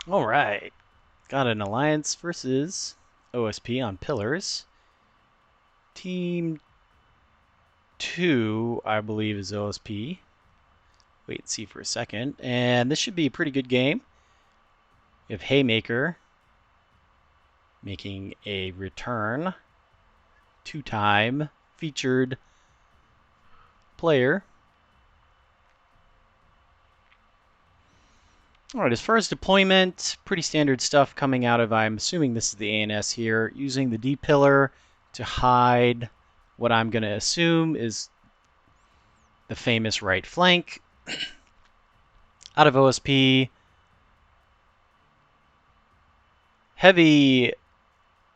All right, got an alliance versus OSP on pillars. Team 2, I believe, is OSP. Wait and see for a second. And this should be a pretty good game. We have Haymaker making a return. Two-time featured player. All right, as far as deployment, pretty standard stuff coming out of, I'm assuming this is the ANS here, using the D pillar to hide what I'm going to assume is the famous right flank. Out of OSP, heavy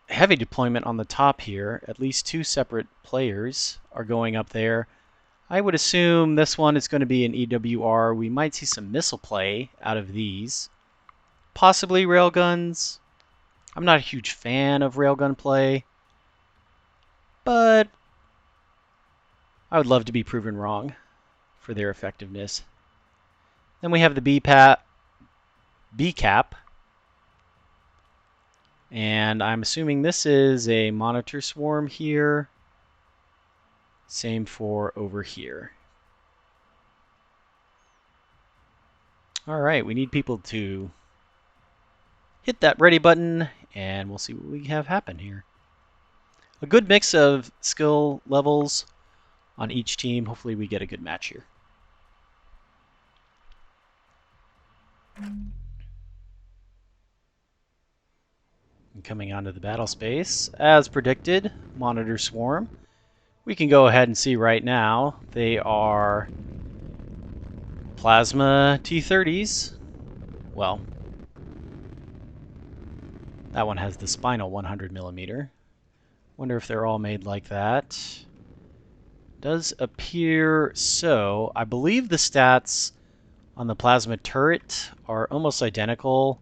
deployment on the top here. At least two separate players are going up there. I would assume this one is going to be an EWR. We might see some missile play out of these. Possibly railguns. I'm not a huge fan of railgun play, but I would love to be proven wrong for their effectiveness. Then we have the B-cap. And I'm assuming this is a monitor swarm here. Same for over here. All right, we need people to hit that ready button, and we'll see what we have happen here. A good mix of skill levels on each team. Hopefully we get a good match here. And coming onto the battle space, as predicted, monitor swarm. We can go ahead and see right now they are plasma T30s. Well, that one has the spinal 100mm. Wonder if they're all made like that. Does appear so. I believe the stats on the plasma turret are almost identical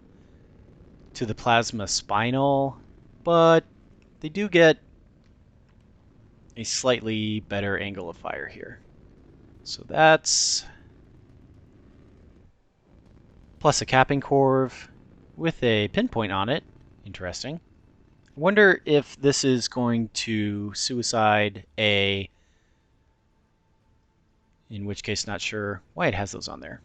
to the plasma spinal, but they do get a slightly better angle of fire here. So that's plus a capping corv with a pinpoint on it. Interesting. I wonder if this is going to suicide A, in which case not sure why it has those on there.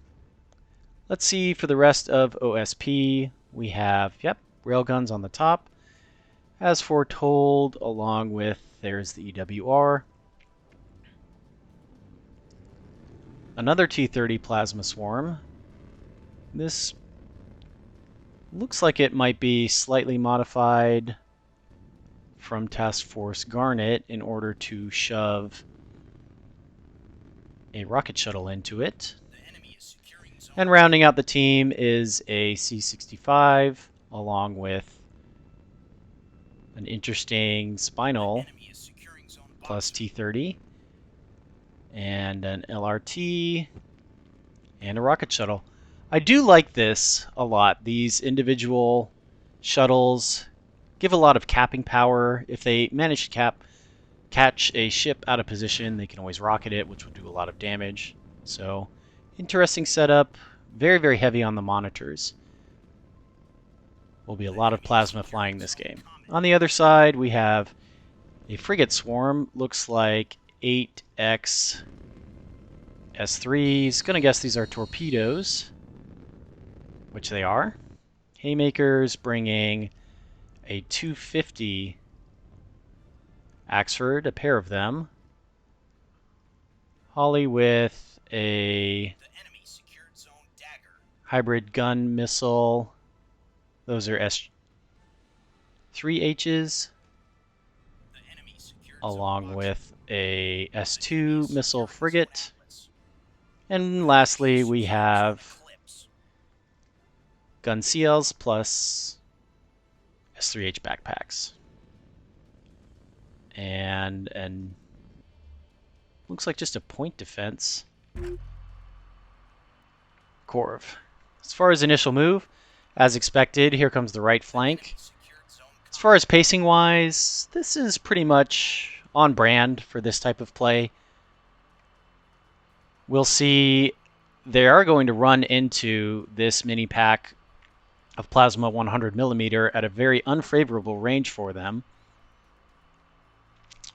Let's see for the rest of OSP. We have, yep, railguns on the top, as foretold, along with, there's the EWR. Another T30 plasma swarm. This looks like it might be slightly modified from Task Force Garnet in order to shove a rocket shuttle into it. And rounding out the team is a C-65 along with an interesting spinal plus T-30 and an LRT and a rocket shuttle. I do like this a lot. These individual shuttles give a lot of capping power. If they manage to catch a ship out of position, they can always rocket it, which will do a lot of damage. So, interesting setup. Very, very heavy on the monitors. Will be a lot of plasma flying this game. On the other side, we have a frigate swarm. Looks like 8X S3s. Gonna guess these are torpedoes, which they are. Haymakers bringing a 250 Axford, a pair of them. Holly with a hybrid gun missile. Those are S3Hs, along with a S2 missile frigate. And lastly, we have gun CLs plus S3H backpacks. And looks like just a point defense. Corv. As far as initial move, as expected, here comes the right flank. As far as pacing wise, this is pretty much on brand for this type of play. We'll see they are going to run into this mini pack of plasma 100mm at a very unfavorable range for them.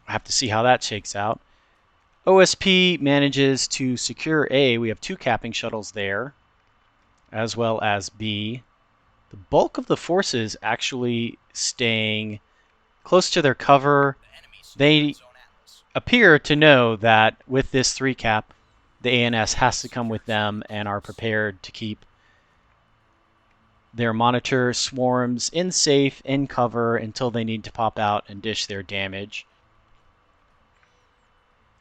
I have to see how that shakes out. OSP manages to secure A. We have 2 capping shuttles there, as well as B. The bulk of the forces actually staying close to their cover. They appear to know that with this 3 cap, the ANS has to come with them and are prepared to keep their monitor swarms in cover until they need to pop out and dish their damage.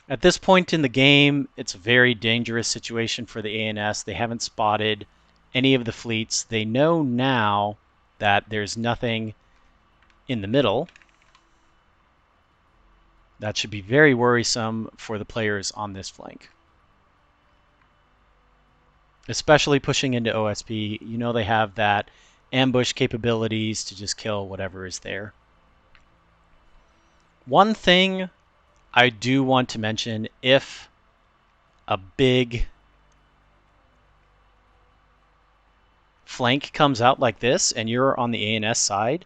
At this point in the game, it's a very dangerous situation for the ANS. They haven't spotted any of the fleets. They know now that there's nothing in the middle. That should be very worrisome for the players on this flank. Especially pushing into OSP. You know they have that ambush capabilities to just kill whatever is there. One thing I do want to mention, if a big flank comes out like this and you're on the ANS side,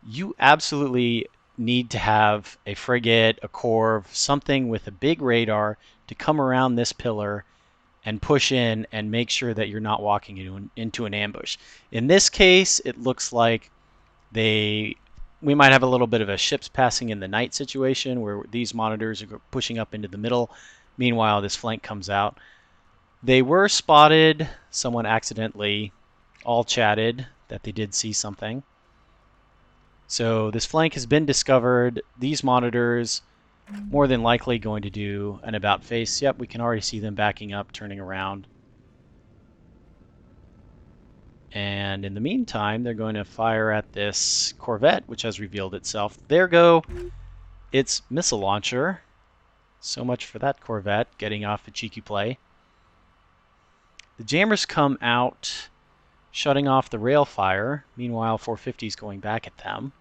you absolutely need to have a frigate, a corv, something with a big radar to come around this pillar and push in and make sure that you're not walking into an ambush. In this case, it looks like we might have a little bit of a ships passing in the night situation where these monitors are pushing up into the middle. Meanwhile, this flank comes out. They were spotted. Someone accidentally all chatted that they did see something. So this flank has been discovered. These monitors more than likely going to do an about face. Yep, we can already see them backing up, turning around. And in the meantime, they're going to fire at this corvette, which has revealed itself. There go its missile launcher. So much for that corvette getting off a cheeky play. The jammers come out, shutting off the rail fire. Meanwhile, 450 is going back at them.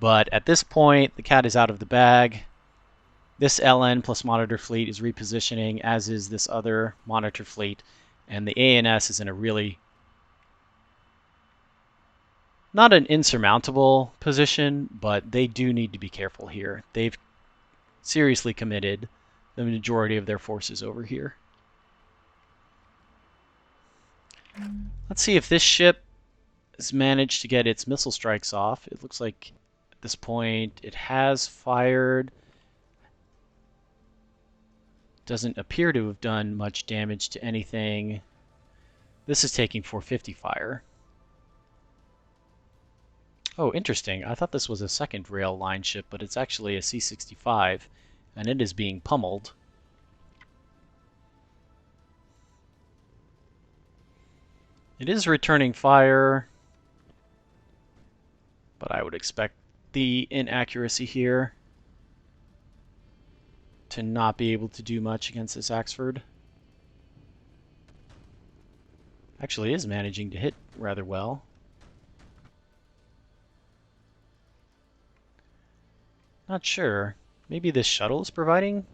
But at this point, the cat is out of the bag. This LN plus monitor fleet is repositioning, as is this other monitor fleet. And the ANS is in a really not an insurmountable position, but they do need to be careful here. They've seriously committed the majority of their forces over here. Let's see if this ship has managed to get its missile strikes off. It looks like at this point it has fired. Doesn't appear to have done much damage to anything. This is taking 450 fire. Oh, interesting. I thought this was a second rail line ship, but it's actually a C-65, and it is being pummeled. It is returning fire, but I would expect the inaccuracy here to not be able to do much against this Axford. Actually is managing to hit rather well. Not sure. Maybe this shuttle is providing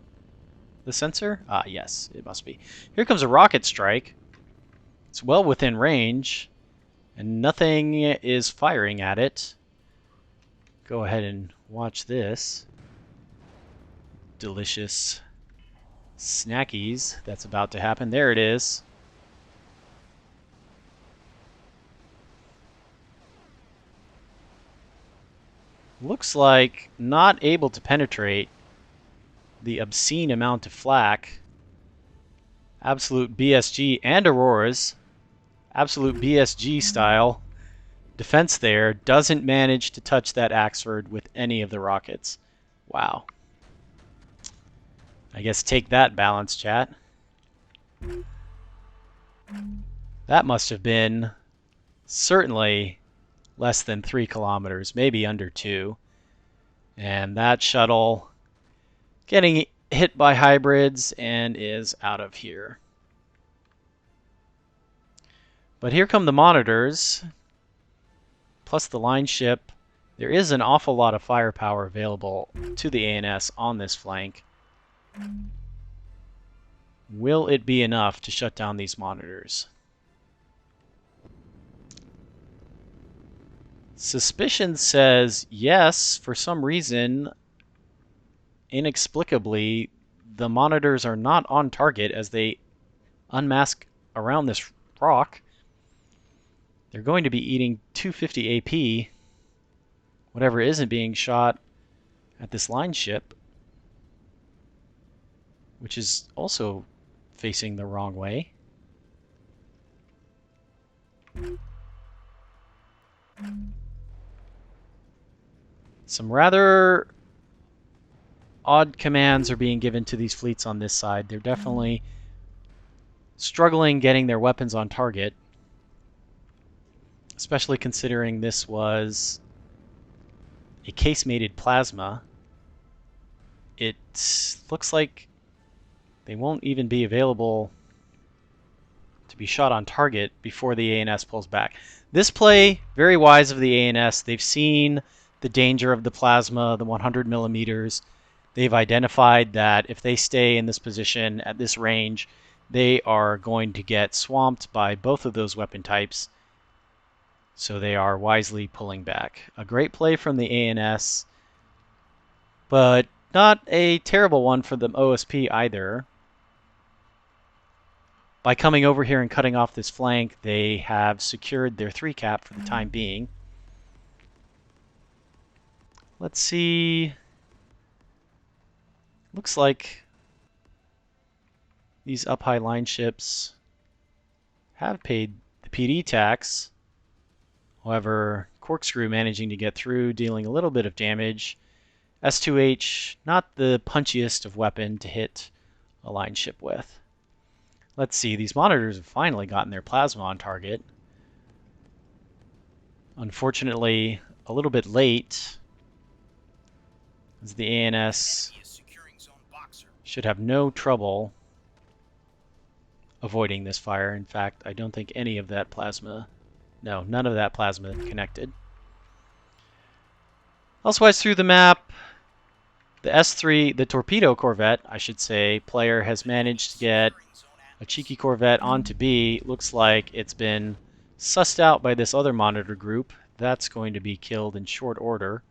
the sensor? Ah, yes, it must be. Here comes a rocket strike. It's well within range, and nothing is firing at it. Go ahead and watch this. Delicious snackies that's about to happen. There it is. Looks like not able to penetrate the obscene amount of flak. Absolute BSG and Auroras. Absolute BSG style defense there. Doesn't manage to touch that Axford with any of the rockets. Wow. I guess take that, balance chat. That must have been certainly less than 3 kilometers, maybe under 2. And that shuttle getting hit by hybrids and is out of here. But here come the monitors, plus the line ship. There is an awful lot of firepower available to the ANS on this flank. Will it be enough to shut down these monitors? Suspicion says yes. For some reason, inexplicably, the monitors are not on target as they unmask around this rock. They're going to be eating 250 AP, whatever isn't being shot at this line ship, which is also facing the wrong way. Some rather odd commands are being given to these fleets on this side. They're definitely struggling getting their weapons on target, especially considering this was a case-mated plasma. It looks like they won't even be available to be shot on target before the ANS pulls back. This play, very wise of the ANS. They've seen the danger of the plasma, the 100 millimeters. They've identified that if they stay in this position at this range, they are going to get swamped by both of those weapon types. So they are wisely pulling back. A great play from the ANS, but not a terrible one for the OSP either. By coming over here and cutting off this flank, they have secured their 3 cap for the time being. Let's see. Looks like these up high line ships have paid the PD tax. However, Corkscrew managing to get through, dealing a little bit of damage. S2H, not the punchiest of weapon to hit a line ship with. Let's see, these monitors have finally gotten their plasma on target. Unfortunately, a little bit late, as the ANS should have no trouble avoiding this fire. In fact, I don't think any of that plasma, no, none of that plasma connected. Elsewise through the map, the S3, the torpedo corvette, I should say, player has managed to get a cheeky corvette onto B. Looks like it's been sussed out by this other monitor group. That's going to be killed in short order.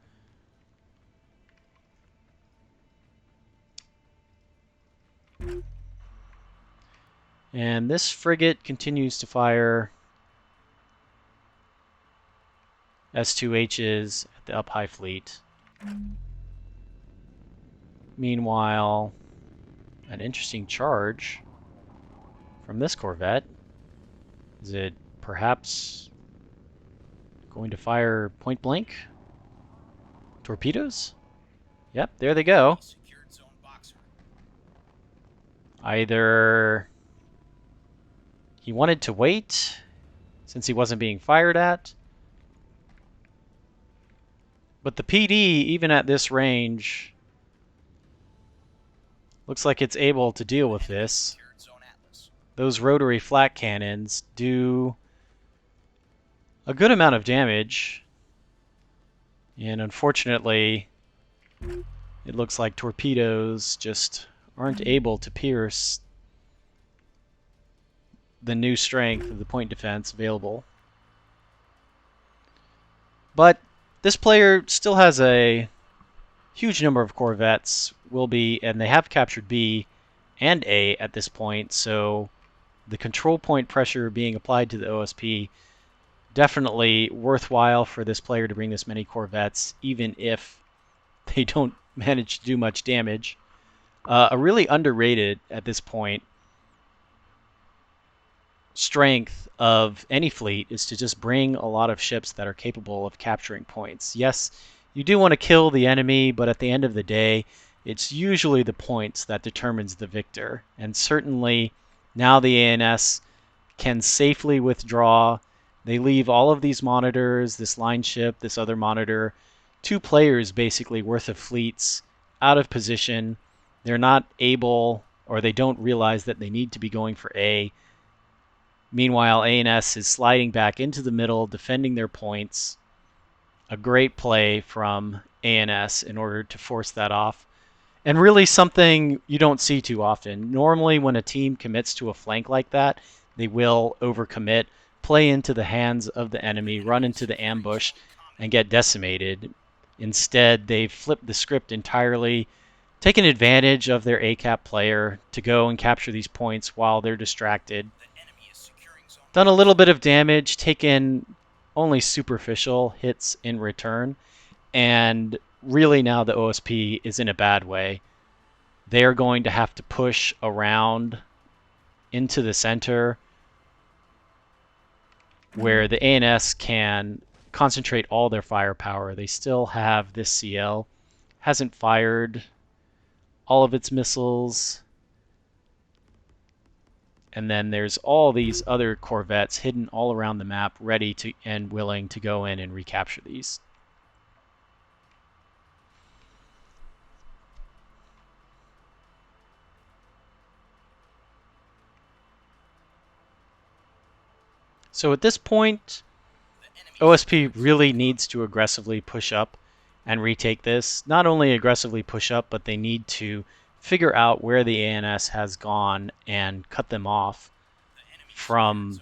And this frigate continues to fire S2Hs at the up high fleet. Meanwhile, an interesting charge from this corvette. Is it perhaps going to fire point blank torpedoes? Yep, there they go. Either he wanted to wait since he wasn't being fired at, but the PD, even at this range, looks like it's able to deal with this. Those rotary flak cannons do a good amount of damage, and unfortunately, it looks like torpedoes just aren't able to pierce the new strength of the point defense available. But this player still has a huge number of corvettes, and they have captured B and A at this point, so the control point pressure being applied to the OSP, definitely worthwhile for this player to bring this many corvettes, even if they don't manage to do much damage. A really underrated, at this point, strength of any fleet is to just bring a lot of ships that are capable of capturing points. Yes, you do want to kill the enemy, but at the end of the day, it's usually the points that determines the victor. And certainly, now the ANS can safely withdraw. They leave all of these monitors, this line ship, this other monitor, 2 players basically worth of fleets out of position. They're not able, or they don't realize that they need to be going for A. Meanwhile, ANS is sliding back into the middle, defending their points. A great play from ANS in order to force that off. And really something you don't see too often. Normally when a team commits to a flank like that, they will overcommit, play into the hands of the enemy, run into the ambush, and get decimated. Instead, they've flipped the script entirely, taken advantage of their ACAP player to go and capture these points while they're distracted. Done a little bit of damage, taken only superficial hits in return, and really now the OSP is in a bad way. They're going to have to push around into the center where the ANS can concentrate all their firepower. They still have this CL, hasn't fired all of its missiles. And then there's all these other corvettes hidden all around the map, ready to and willing to go in and recapture these. So at this point, OSP really needs to aggressively push up and retake this. Not only aggressively push up, but they need to figure out where the ANS has gone and cut them off from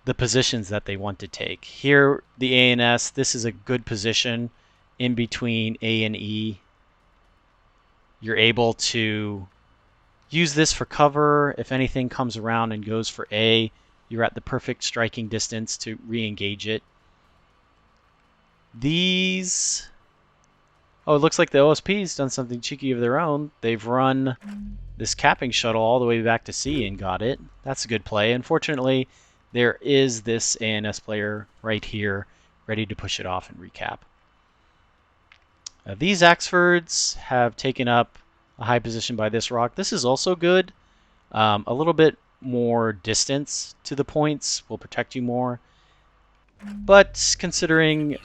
the positions that they want to take. Here, the ANS, this is a good position in between A and E. You're able to use this for cover. If anything comes around and goes for A, you're at the perfect striking distance to re-engage it. These... Oh, it looks like the OSP's done something cheeky of their own. They've run this capping shuttle all the way back to C and got it. That's a good play. Unfortunately, there is this ANS player right here ready to push it off and recap. These Axfords have taken up a high position by this rock. This is also good. A little bit more distance to the points will protect you more. But considering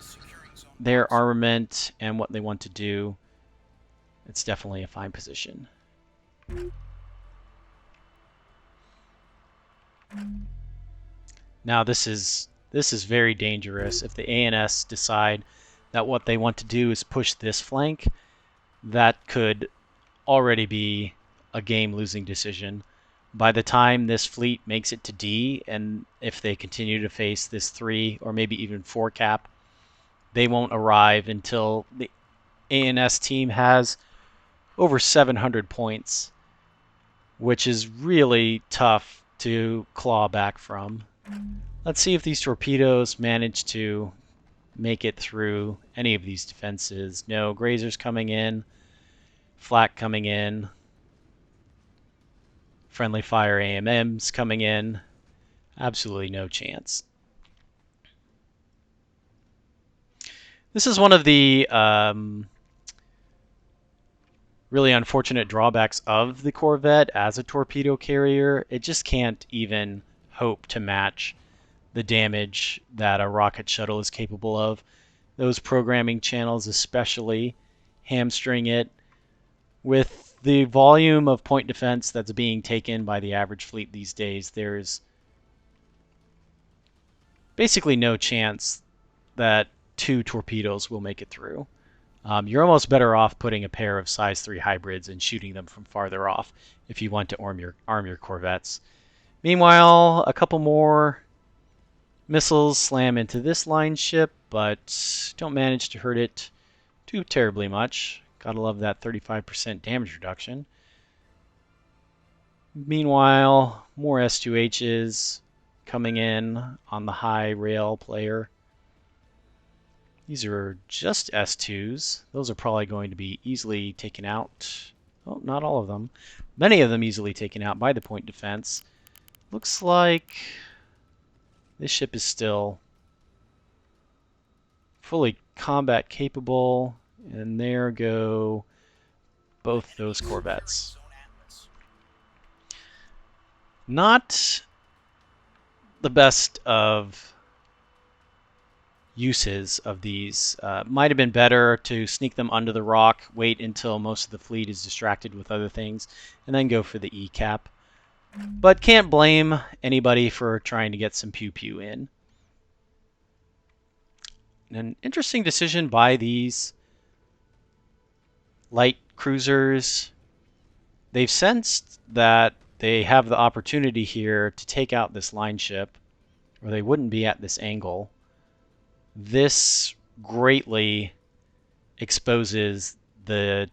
their armament and what they want to do, it's definitely a fine position. Now this is very dangerous. If the ANS decide that what they want to do is push this flank, that could already be a game-losing decision. By the time this fleet makes it to D, and if they continue to face this 3 or maybe even 4 cap, they won't arrive until the ANS team has over 700 points, which is really tough to claw back from. Let's see if these torpedoes manage to make it through any of these defenses. No, Grazer's coming in, Flak coming in, friendly fire AMM's coming in. Absolutely no chance. This is one of the really unfortunate drawbacks of the Corvette as a torpedo carrier. It just can't even hope to match the damage that a rocket shuttle is capable of. Those programming channels especially hamstring it. With the volume of point defense that's being taken by the average fleet these days, there's basically no chance that 2 torpedoes will make it through. You're almost better off putting a pair of size 3 hybrids and shooting them from farther off if you want to arm your corvettes. Meanwhile, a couple more missiles slam into this line ship, but don't manage to hurt it too terribly much. Gotta love that 35% damage reduction. Meanwhile, more S2Hs coming in on the high rail player. These are just S2s. Those are probably going to be easily taken out. Oh, not all of them. Many of them easily taken out by the point defense. Looks like this ship is still fully combat capable. And there go both those corvettes. Not the best of uses of these. Might have been better to sneak them under the rock, wait until most of the fleet is distracted with other things, and then go for the E-cap. But can't blame anybody for trying to get some pew-pew in. An interesting decision by these light cruisers, they've sensed that they have the opportunity here to take out this line ship, or they wouldn't be at this angle. This greatly exposes the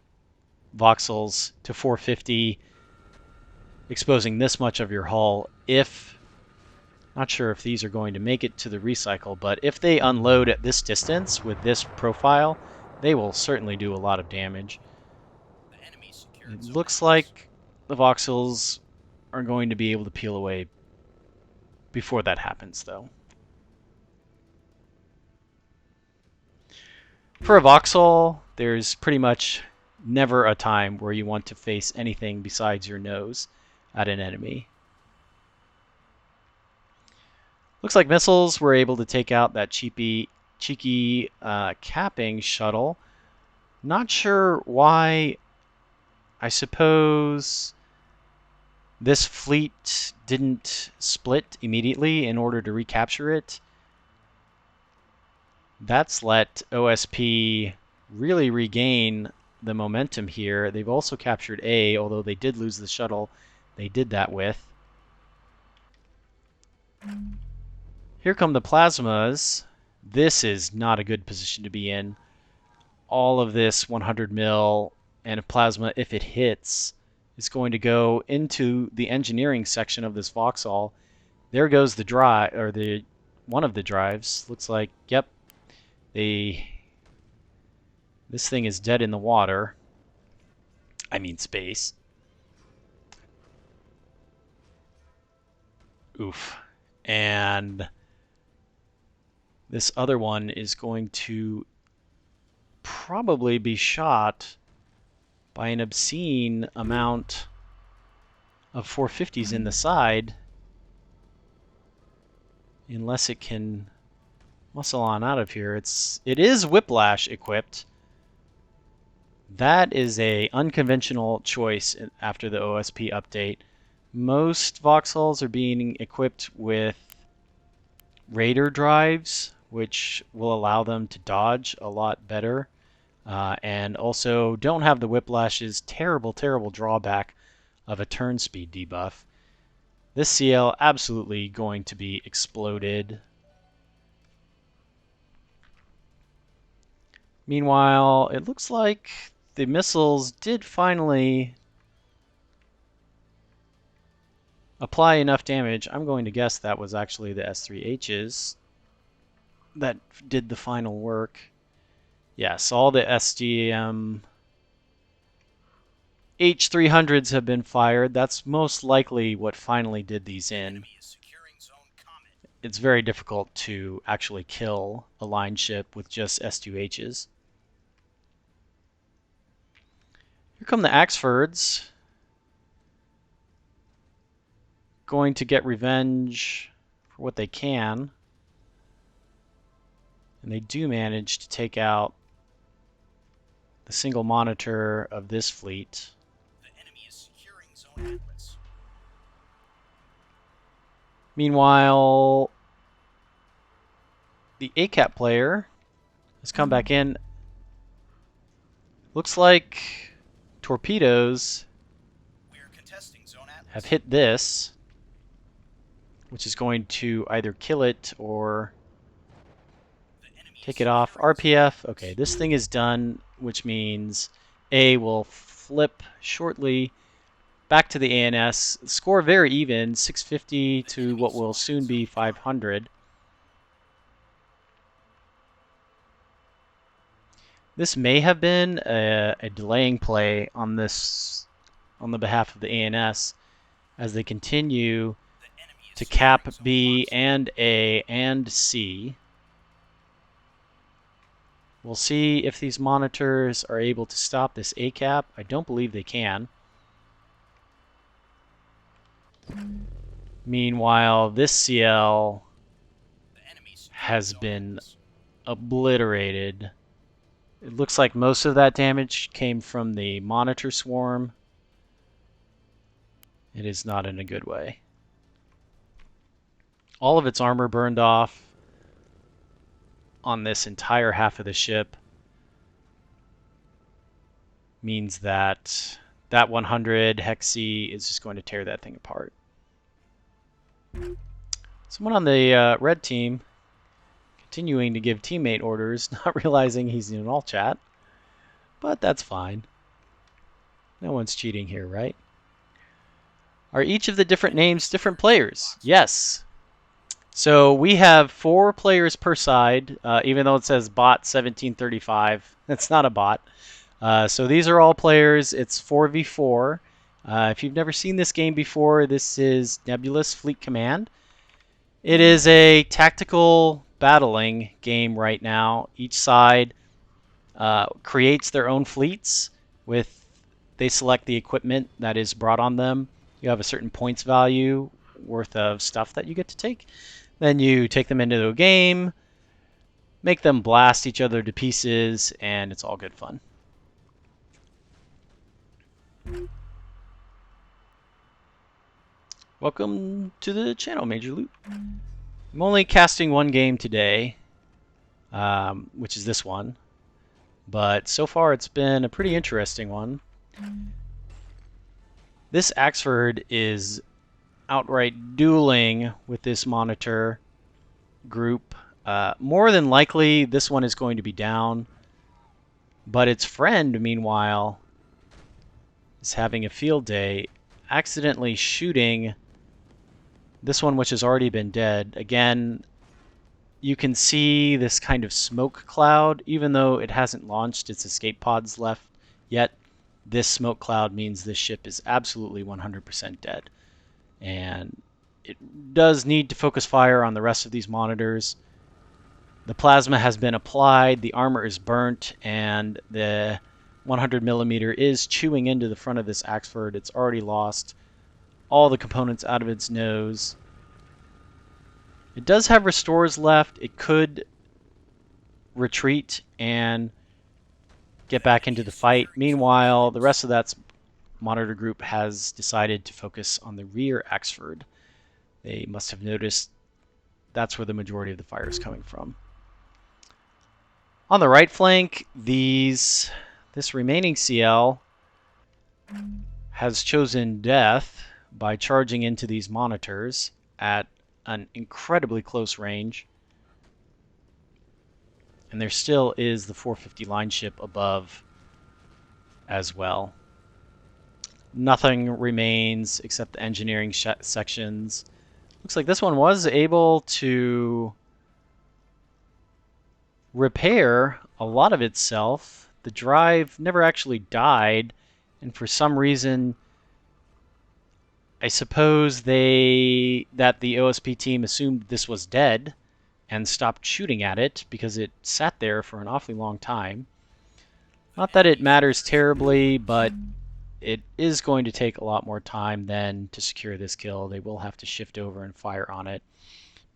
voxels to 450, exposing this much of your hull. Not sure if these are going to make it to the recycle, but if they unload at this distance with this profile, they will certainly do a lot of damage. It looks like the voxels are going to be able to peel away before that happens, though. For a voxel, there's pretty much never a time where you want to face anything besides your nose at an enemy. Looks like missiles were able to take out that cheeky capping shuttle. Not sure why. I suppose this fleet didn't split immediately in order to recapture it. That's let OSP really regain the momentum here. They've also captured A, although they did lose the shuttle they did that with. Here come the plasmas. This is not a good position to be in. All of this 100 mil and a plasma, if it hits, is going to go into the engineering section of this Vauxhall. There goes the drive, or one of the drives. Looks like, yep, this thing is dead in the water. I mean space. Oof. And this other one is going to probably be shot by an obscene amount of 450s in the side, unless it can muscle on out of here. It is whiplash equipped. That is a unconventional choice after the OSP update. Most Vauxhalls are being equipped with Raider drives, which will allow them to dodge a lot better. And also don't have the Whiplash's terrible drawback of a turn speed debuff. This CL absolutely going to be exploded. Meanwhile, it looks like the missiles did finally apply enough damage. I'm going to guess that was actually the S3Hs that did the final work. Yes, all the SDM H300s have been fired. That's most likely what finally did these in. It's very difficult to actually kill a line ship with just S2Hs. Here come the Axfords. Going to get revenge for what they can. And they do manage to take out the single monitor of this fleet. The enemy is securing Zone Atlas. Meanwhile, the ACAP player has come back in. Looks like torpedoes have hit this, which is going to either kill it or take it off. RPF, okay, this thing is done, which means A will flip shortly back to the ANS. Score very even, 650 to what will soon be 500. This may have been a delaying play on the behalf of the ANS as they continue to cap B and A and C. We'll see if these monitors are able to stop this A cap. I don't believe they can. Meanwhile, this CL has been obliterated. It looks like most of that damage came from the monitor swarm. It is not in a good way. All of its armor burned off on this entire half of the ship. means that that 100 Hexy is just going to tear that thing apart. Someone on the red team continuing to give teammate orders, not realizing he's in an all chat. But that's fine. No one's cheating here, right? Are each of the different names different players? Yes. So we have 4 players per side, even though it says bot 1735. It's not a bot. So these are all players. It's 4v4. If you've never seen this game before, this is Nebulous Fleet Command. It is a tactical battling game right now. Each side creates their own fleets. They select the equipment that is brought on them. You have a certain points value worth of stuff that you get to take. Then you take them into a game, make them blast each other to pieces, and it's all good fun. Welcome to the channel, Major Loot. I'm only casting one game today, which is this one. But so far it's been a pretty interesting one. This Axford is outright dueling with this monitor group. More than likely this one is going to be down, but its friend, meanwhile, is having a field day, accidentally shooting this one, which has already been dead. Again, you can see this kind of smoke cloud, even though it hasn't launched its escape pods left yet. This smoke cloud means this ship is absolutely 100% dead. And it does need to focus fire on the rest of these monitors. The plasma has been applied, the armor is burnt, and the 100mm is chewing into the front of this Axford. It's already lost all the components out of its nose. It does have restores left. It could retreat and get back into the fight. Meanwhile, the rest of that monitor group has decided to focus on the rear Axford. They must have noticed that's where the majority of the fire is coming from. On the right flank, this remaining CL has chosen death by charging into these monitors at an incredibly close range. And there still is the 450 line ship above as well. Nothing remains except the engineering sections. Looks like this one was able to repair a lot of itself. The drive never actually died, and for some reason, I suppose that the OSP team assumed this was dead and stopped shooting at it because it sat there for an awfully long time. Not that it matters terribly, but it is going to take a lot more time than to secure this kill. They will have to shift over and fire on it.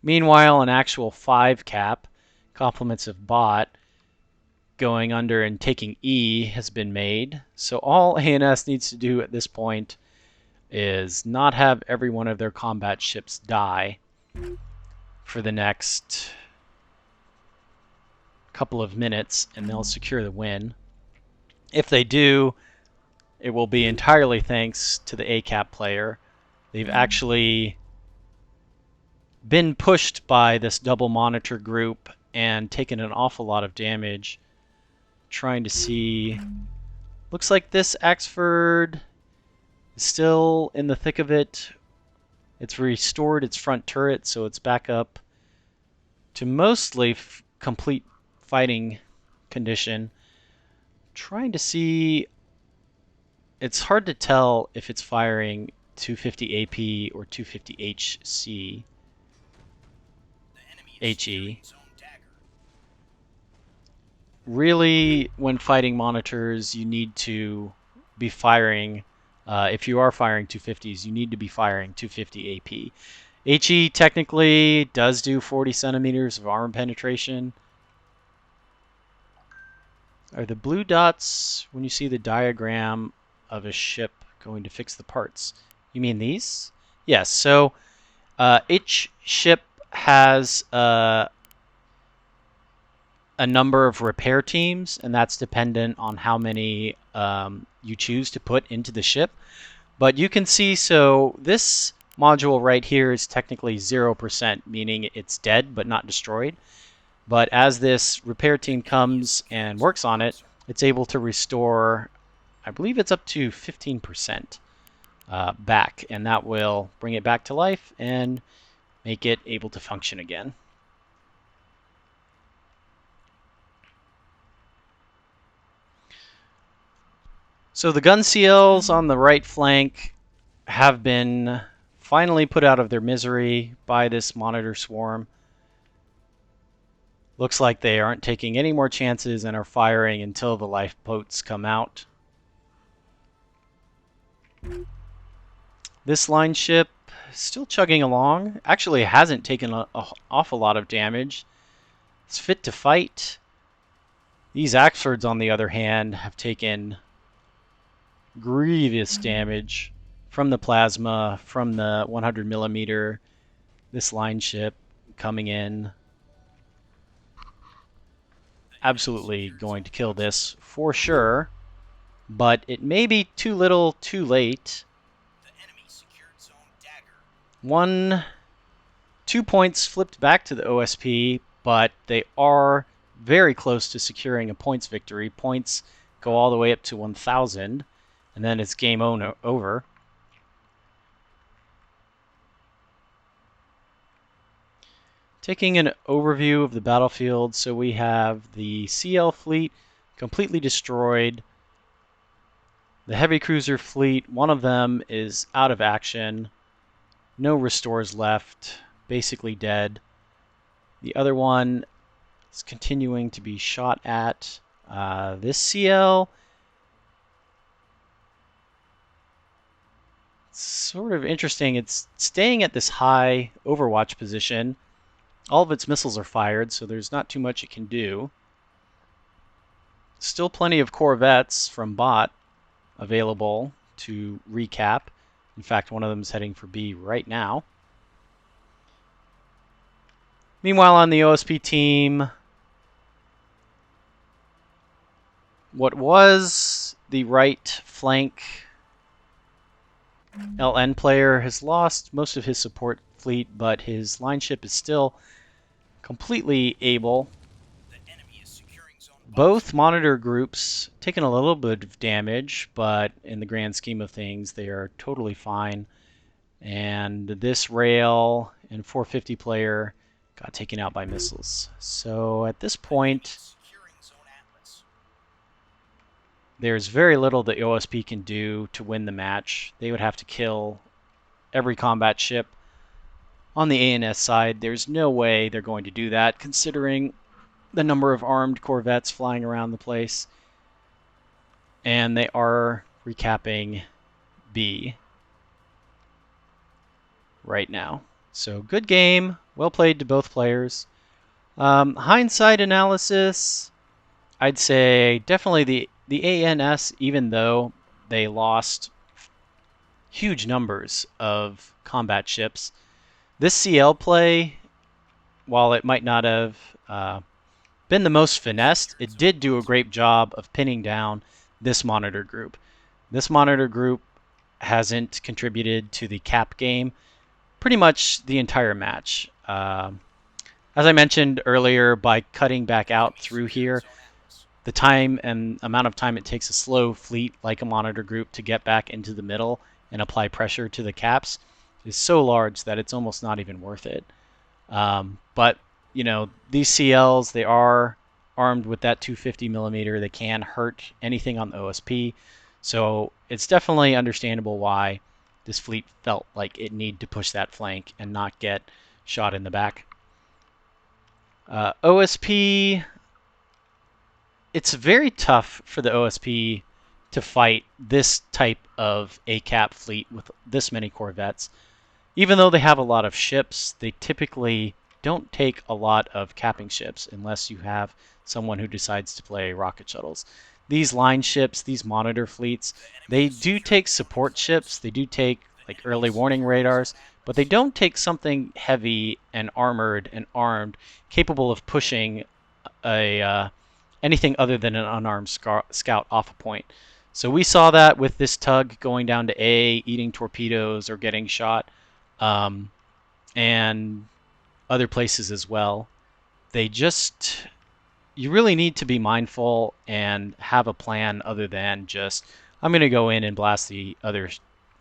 Meanwhile, an actual 5 cap, compliments of bot, going under and taking E has been made. So all ANS needs to do at this point is not have every one of their combat ships die for the next couple of minutes, and they'll secure the win. If they do, it will be entirely thanks to the A-cap player. They've actually been pushed by this double monitor group and taken an awful lot of damage. Trying to see... Looks like this Axford is still in the thick of it. It's restored its front turret, so it's back up to mostly complete fighting condition. Trying to see... It's hard to tell if it's firing 250 AP or 250 HC. HE. Really, when fighting monitors, you need to be firing, if you are firing 250s, you need to be firing 250 AP. HE technically does do 40 centimeters of armor penetration. Are the blue dots, when you see the diagram of a ship, going to fix the parts? You mean these? Yes, so each ship has a a number of repair teams, and that's dependent on how many you choose to put into the ship. But you can see, so this module right here is technically 0%, meaning it's dead but not destroyed. But as this repair team comes and works on it, it's able to restore, I believe it's up to 15% back, and that will bring it back to life and make it able to function again. So the gun CLs on the right flank have been finally put out of their misery by this monitor swarm. Looks like they aren't taking any more chances and are firing until the lifeboats come out. This line ship is still chugging along. Actually hasn't taken an awful lot of damage. It's fit to fight. These Axfords, on the other hand, have taken grievous damage from the plasma, from the 100 millimeter. This line ship coming in, absolutely going to kill this for sure, but it may be too little too late. 2 points flipped back to the OSP, but they are very close to securing a points victory. Points go all the way up to 1,000, and then it's game over. Taking an overview of the battlefield, so we have the CL fleet completely destroyed. The heavy cruiser fleet, one of them is out of action. No restores left, basically dead. The other one is continuing to be shot at. This CL, it's sort of interesting. It's staying at this high overwatch position. All of its missiles are fired, so there's not too much it can do. Still plenty of corvettes from bot available to recap. In fact, one of them is heading for B right now. Meanwhile, on the OSP team, what was the right flank LN player has lost most of his support fleet, but his line ship is still completely able. Both monitor groups taken a little bit of damage, but in the grand scheme of things, they are totally fine. And this rail and 450 player got taken out by missiles. So at this point, there's very little that OSP can do to win the match. They would have to kill every combat ship on the ANS side. There's no way they're going to do that, considering the number of armed corvettes flying around the place. And they are recapping B right now. So good game, well played to both players. Hindsight analysis, I'd say definitely the ANS, even though they lost huge numbers of combat ships. This CL play, while it might not have been the most finessed, it did do a great job of pinning down this monitor group. This monitor group hasn't contributed to the cap game pretty much the entire match. As I mentioned earlier, by cutting back out through here, the time and amount of time it takes a slow fleet like a monitor group to get back into the middle and apply pressure to the caps is so large that it's almost not even worth it. But you know, these CLs, they are armed with that 250 millimeter. They can hurt anything on the OSP. So it's definitely understandable why this fleet felt like it needed to push that flank and not get shot in the back. OSP, it's very tough for the OSP to fight this type of ACAP fleet with this many corvettes. Even though they have a lot of ships, they typically don't take a lot of capping ships unless you have someone who decides to play rocket shuttles. These line ships, these monitor fleets, they do take support ships, they do take like early warning radars, but they don't take something heavy and armored and armed, capable of pushing anything other than an unarmed scout off a point. So we saw that with this tug going down to A, eating torpedoes or getting shot, and other places as well. You really need to be mindful and have a plan other than just, I'm going to go in and blast the other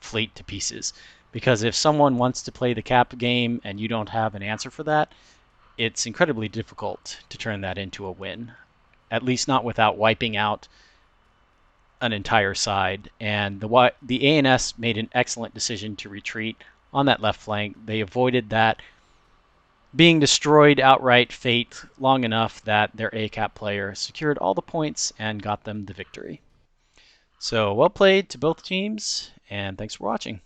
fleet to pieces. Because if someone wants to play the cap game and you don't have an answer for that, it's incredibly difficult to turn that into a win. At least not without wiping out an entire side. And the ANS made an excellent decision to retreat on that left flank. They avoided that being destroyed outright fate long enough that their ACAP player secured all the points and got them the victory. So well played to both teams, and thanks for watching.